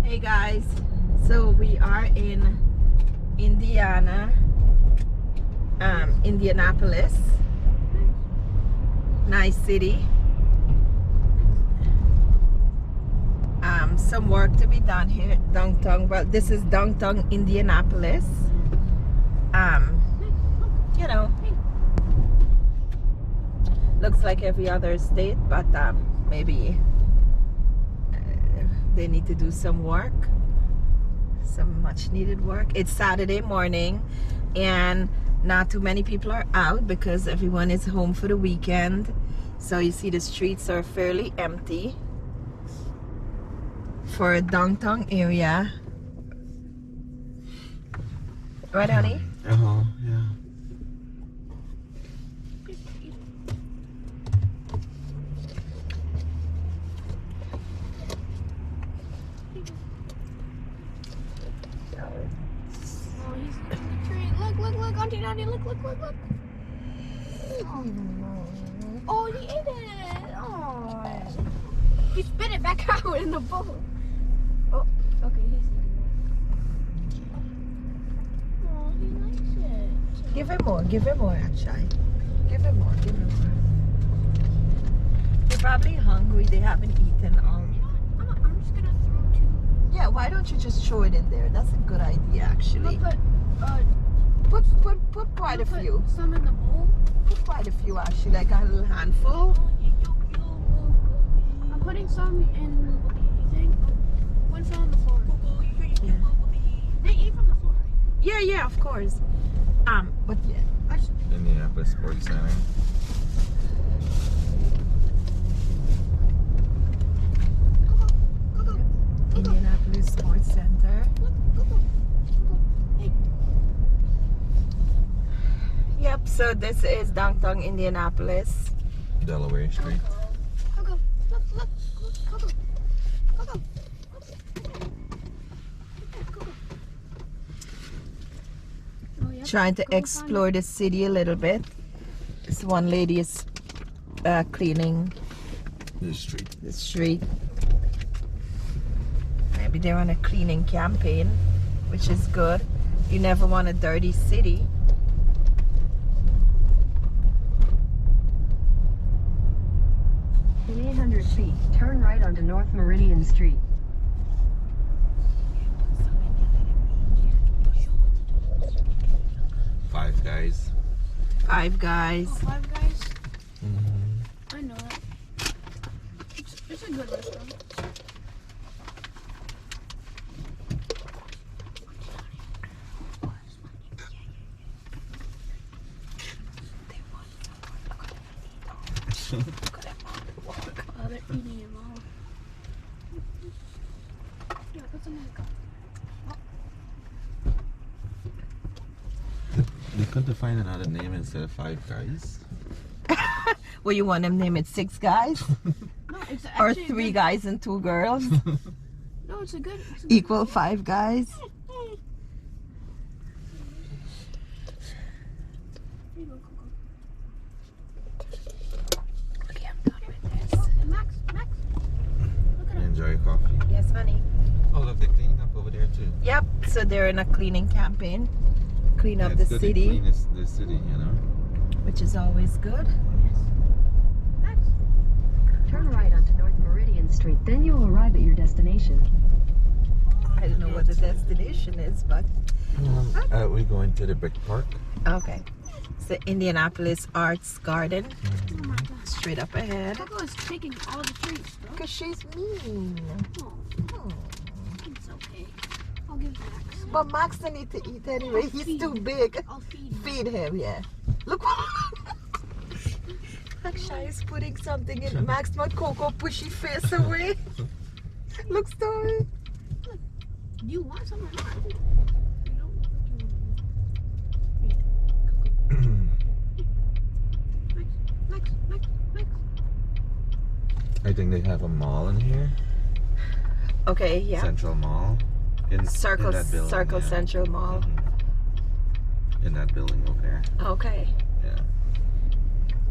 Hey guys, so we are in Indianapolis. Nice city. Some work to be done here downtown. Well, this is downtown Indianapolis. You know, looks like every other state, but maybe they need to do some work, some much needed work. It's Saturday morning and not too many people are out because everyone is home for the weekend. So you see the streets are fairly empty for a downtown area. Right, honey? Uh-huh, yeah. Look, Auntie Daddy, look. Oh, he ate it. Oh, he spit it back out in the bowl. Oh, okay, he's eating it. Oh, he likes it. Give him more, actually. Give him more. They're probably hungry, they haven't eaten all. You know what? I'm just gonna throw two. Yeah, why don't you just throw it in there? That's a good idea, actually. Put quite a few. Some in the bowl. Put quite a few, actually, like a little handful. I'm putting some in the thing. One fell on the floor. Yeah. They eat from the floor, right? Yeah, of course. But yeah. Indianapolis Sports Center. Go. Indianapolis Sports Center. Go. Hey. Yep, so this is downtown Indianapolis. Delaware Street. Go. Look. Go. Oh, yeah. Trying to explore the city a little bit. This one lady is cleaning The street. the street. Maybe they're on a cleaning campaign, which is good. You never want a dirty city. In 800 feet, turn right onto North Meridian Street. Five Guys. Five Guys. Oh, Five Guys? Mm-hmm. I know that. It's a good restaurant. Oh, they're eating them all. Yeah, put some in the cup. They couldn't find another name instead of Five Guys. Well, you want them name it Six Guys? No, it's Or actually Three good. Guys and Two Girls? No, it's a good. Equal Five Guys? Here you go, Coco. Okay, I'm done with this. Oh, Max. Look at him. Enjoy your coffee. Yes, honey. Oh, look, they're cleaning up over there too. Yep, so they're in a cleaning campaign. Clean up it's the good to city, clean the city, you know. which is always good. Max. Turn right onto North Meridian Street, then you will arrive at your destination. I don't know what the destination is, but We're going to the brick park. okay. It's the Indianapolis Arts Garden, Oh my God. straight up ahead. Coco is taking all the treats, bro. Because she's mean. Oh, it's okay. I'll give Max. But Max don't need to eat anyway. He's too big. I'll feed him. Feed him, yeah. Look what Akshay is putting something in Max, not Coco, pushy face away. Look, Story. Do you want some or not? You don't. Max. I think they have a mall in here. Okay, yeah. Central Mall. In Circle that building, yeah. Central Mall. Mhm. In that building over there. Okay. Yeah.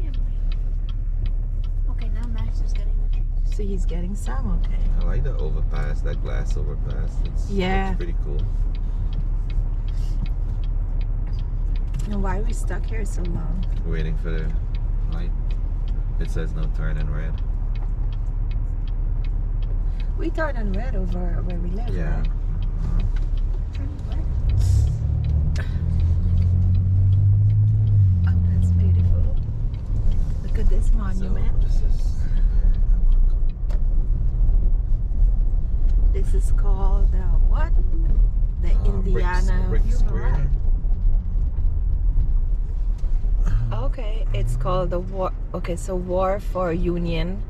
Yeah, boy. Okay, now Max is getting the treats. So he's getting some, okay. I like the overpass, that glass overpass. Yeah. It's pretty cool. And why are we stuck here so long? Waiting for the light. It says no turning red. We turn on red over where we live, Yeah. right? Oh, that's beautiful. Look at this monument. So this is. This is called what? The Indiana. Brick Square. Okay, it's called the War. Okay, so War for Union,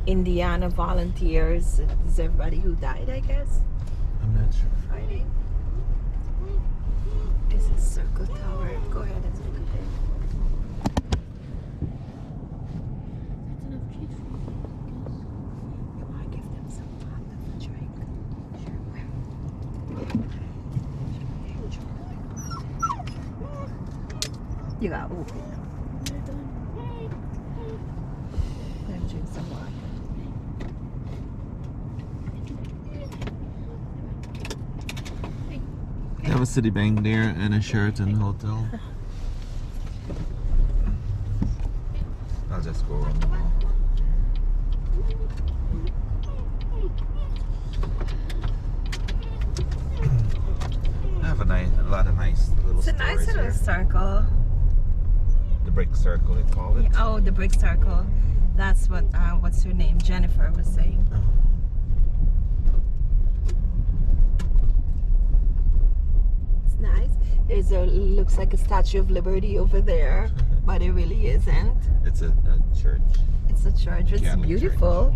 Indiana Volunteers. Is everybody who died, I guess, I'm not sure. fighting. This is Circle Tower. Go ahead and look at it. That's enough cheese for you, You want to give them some water to drink? You got open. They're done. Let him drink some water. They have a City Bank there and a Sheraton hotel. I'll just go around the mall. I have a lot of nice little It's a stores nice little here. circle. The brick circle, they call it. Oh, the brick circle. That's what, what's her name? Jennifer was saying. It's nice. There's looks like a Statue of Liberty over there, but it really isn't. It's a church. It's a church. It's Catholic beautiful.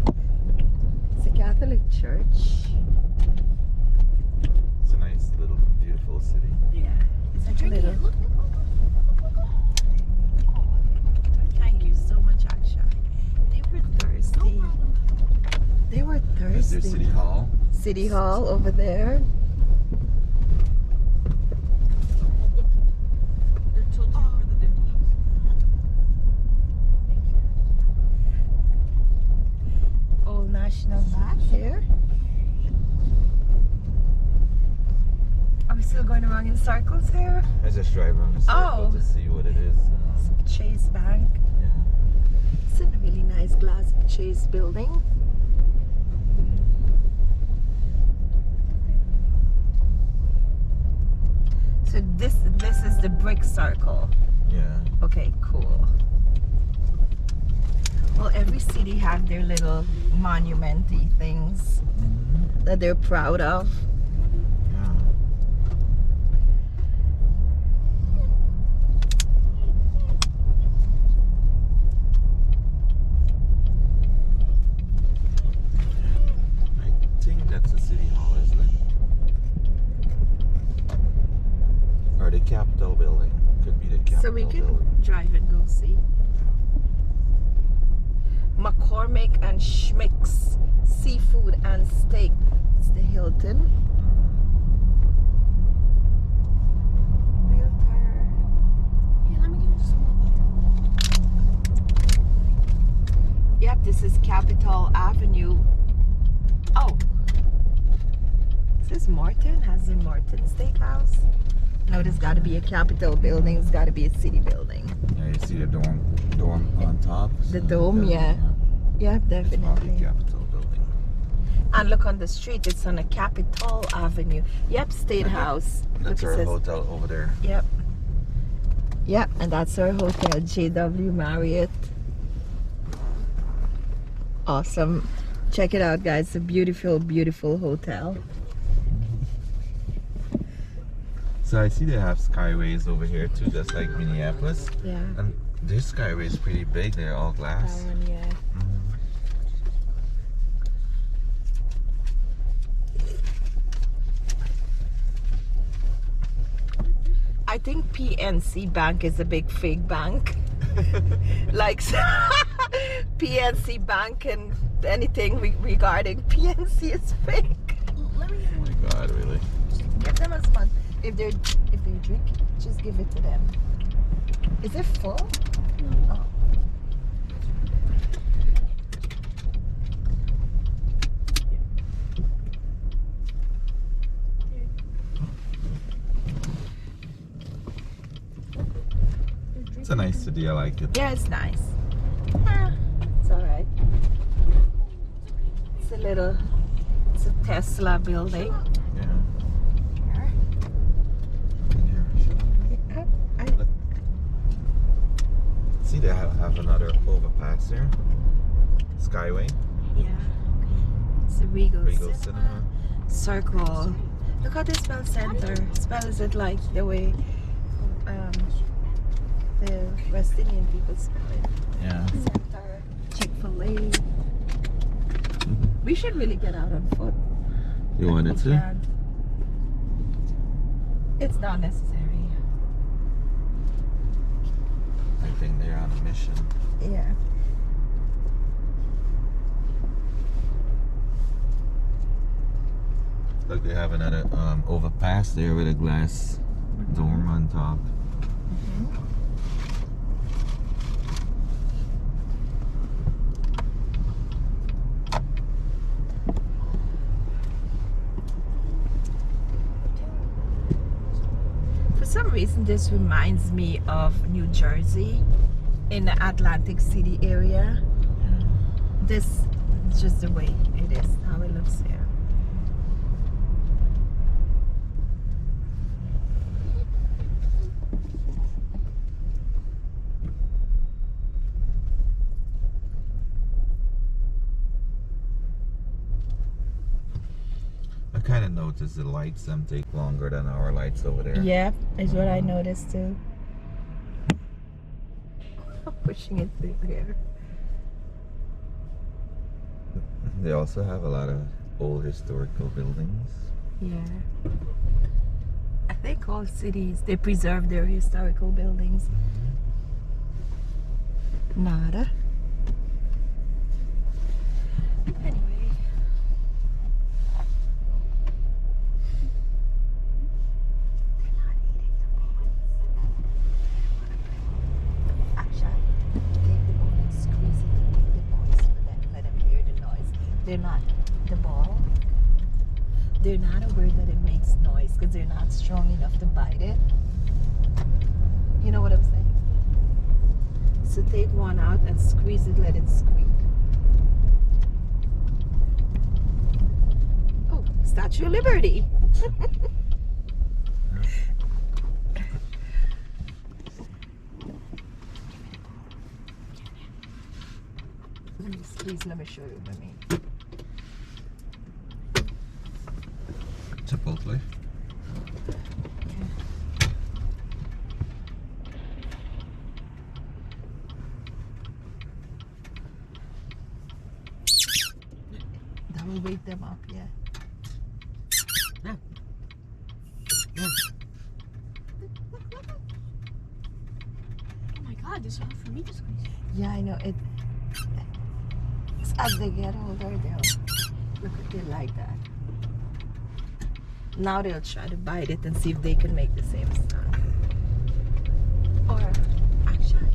It's a Catholic church. It's a nice little beautiful city. Yeah. It's like a Drinking little. it. Look. Thank you so much, Aksha. They were thirsty. They were There's thirsty. their City Hall. City Hall over there. They're tilting over the demos. Old National Bank here. Are we still going around in circles here? I just drive around the circle to see what it is. Chase Bank. Yeah. It's a really nice glass Chase building. So this is the brick circle. Yeah. Okay, cool. Well, every city have their little monumenty things that they're proud of. Yeah. I think that's a city hall, isn't it? Or the Capitol building. Could be the Capitol So we can building. drive and go see. McCormick and Schmick's Seafood and Steak. It's the Hilton. Realtor. Here, let me give you some more. Yep, this is Capitol Avenue. Oh. Is this Morton? Has the Morton Steakhouse? No, there's got to be a Capitol building. It's got to be a city building. Yeah, you see the dome on top? The dome, yeah. Yep, It's probably definitely. Capitol building. And look on the street, it's on a Capitol Avenue. Yep, State House. That's Look, our it says, hotel over there. yep. Yep, and that's our hotel, JW Marriott. Awesome. Check it out, guys. It's a beautiful, beautiful hotel. So I see they have skyways over here too, just like Minneapolis. Yeah. And this skyway is pretty big. They're all That glass. one, yeah. I think PNC Bank is a big fake bank. Like PNC Bank and anything regarding PNC is fake. Let me Oh my God, really? Give them as much. If they're drinking, just give it to them. Is it full? Oh. It's a nice city. I like it. Yeah, it's nice. It's alright. It's a Tesla building. Yeah. See, they have another overpass here. Skyway. Yeah. It's a Regal Cinema. Cinema. Circle. Look how they spell center. Spells it like the way the West Indian people spell it. Yeah. Center. Chick-fil-A. We should really get out on foot. You wanted to? And it's not necessary. I think they're on a mission. Yeah. Like they have another overpass there with a glass dome on top. For some reason, this reminds me of New Jersey in the Atlantic City area. This is just the way it is, how it looks here. I kind of noticed the lights them take longer than our lights over there. Yeah, is what I noticed too. Pushing it through here. They also have a lot of old historical buildings. Yeah. I think all cities, they preserve their historical buildings. Nada. Anyway. They're not the ball. They're not aware that it makes noise because they're not strong enough to bite it. You know what I'm saying? So take one out and squeeze it, let it squeak. Oh, Statue of Liberty. Let me squeeze, let me show you what I mean. Chipotle. That will wake them up, yeah. Oh my god, this is hard for me to squeeze. Yeah, I know. As they get older, they'll look at it like that. Now they'll try to bite it and see if they can make the same sound. Or actually,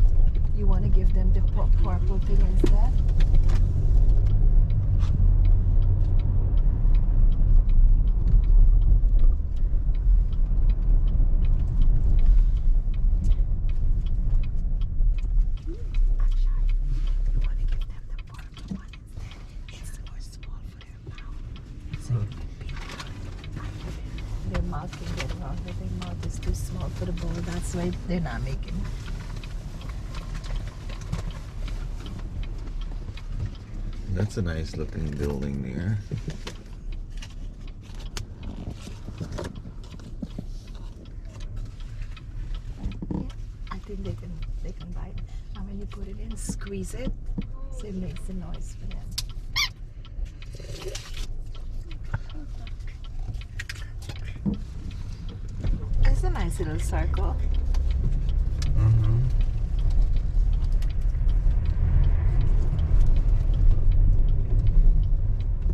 you want to give them the purple thing instead? Their mouth can get wrong, but their mouth is too small for the bowl. That's why they're not making. That's a nice looking building there. I think they can bite. And when you put it in, squeeze it, so it makes a noise for them. It's a nice little circle.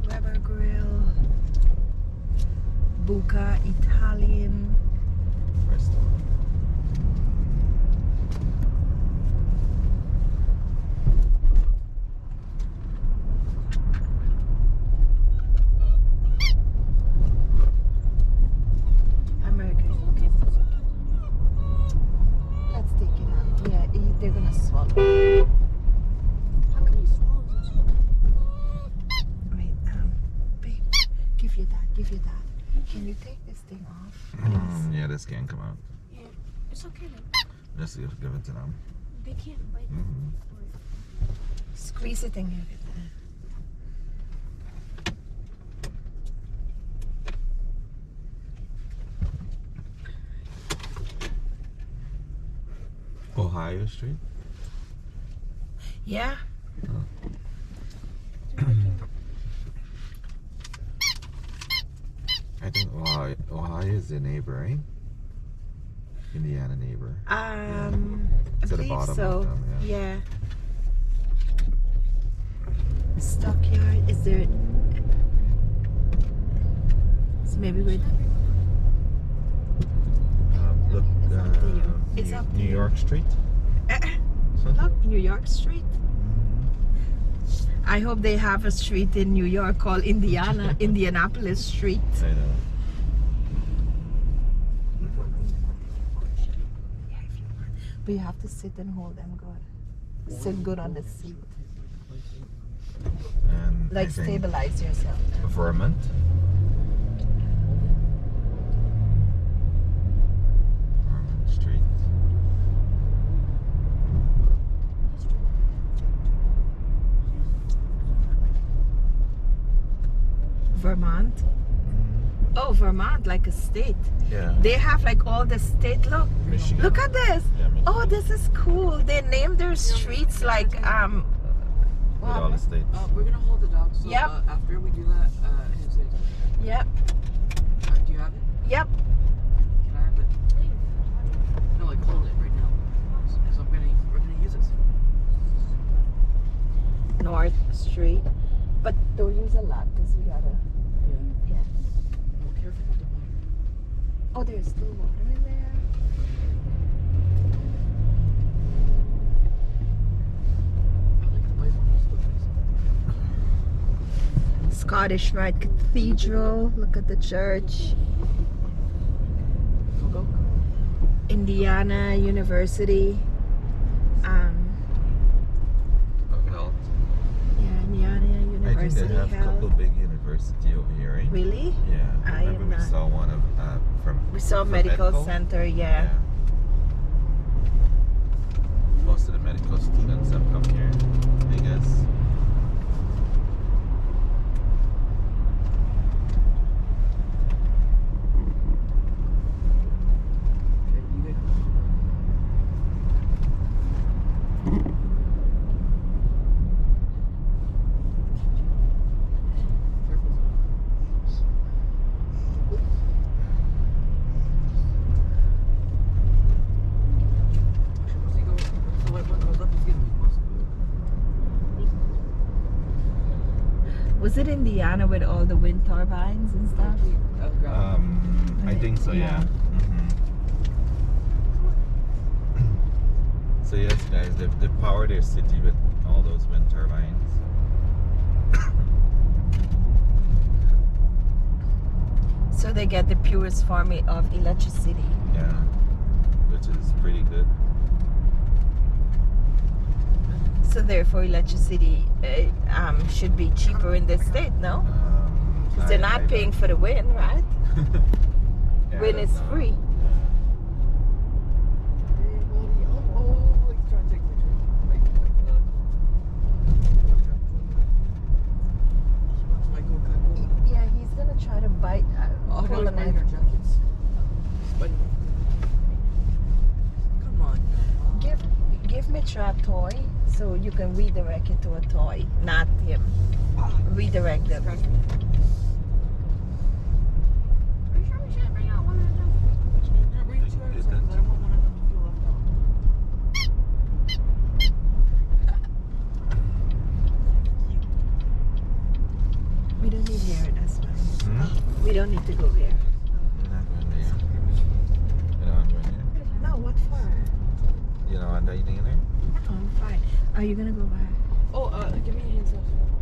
Weber Grill, Buca Italian Restaurant. American. Let's take it out. Yeah, Give you that. Give you that. Can you take this thing off, please? Yeah, this can't come out. Yeah, it's okay then. Just give it to them. They can't bite. Squeeze it and give it that. Ohio Street? Yeah. I think Ohio is the neighbor, right? Indiana neighbor. I It's at the believe bottom so. of them, Yeah. Stockyard. Is there? So maybe we. Look, It's up to you. It's up to New you. York Street. Look, New York Street. I hope they have a street in New York called Indianapolis Street. I know. Yeah, if you want. But you have to sit and hold them good. Sit good on the seat. And Like I think stabilize yourself. Vermont. Vermont Street. Vermont. Oh, Vermont, like a state. Yeah. They have like all the state. Michigan. Look at this. Yeah, Michigan. Oh, this is cool. They named their streets like With all the states. We're gonna hold the dog. So Yep. after we do that, hand sanitizer. Yep. Do you have it? Yep. Can I have it? No, like hold it right now. Because we're gonna use this. North Street. But don't use a lot because we gotta. Yeah. Yeah. Oh, careful with the water. Oh, there's still water in there. I like the white one. Scottish Rite Cathedral. Look at the church. Go. Indiana University. Of health. Yeah, Indiana I think University they have a Health. couple big university over here, right? Really? Yeah. I Remember am we not- saw one of from. We saw from medical center. Yeah. Most of the medical students have come here, I guess. Okay, you good? Careful. Once you go, the white one goes up, it's gonna be close. Was it Indiana with all the wind turbines and stuff? I think so, yeah. So yes, guys, they power their city with all those wind turbines. So they get the purest form of electricity. Yeah, which is pretty good. So therefore, electricity should be cheaper in this state, no? Because they're not paying for the wind, right? Yeah, Wind is free. Oh, he's trying to take a picture. Like, Michael Kaku. Yeah, he's gonna try to bite. Pull a knife. Our jackets. Spider. Come on. Give me trap toy so you can redirect it to a toy, not him. Redirect them. Scratch me. Are you sure we shouldn't bring out one of them? Yeah, bring it to our side, 'cause I don't want one of them to feel left out. We don't need hair, that's fine. Hmm? We don't need to go there. You're not going there. You don't want to go in there? No, what for? You don't want anything in there? No, I'm fine. Are you gonna go back? Oh, give me a hand sanitizer.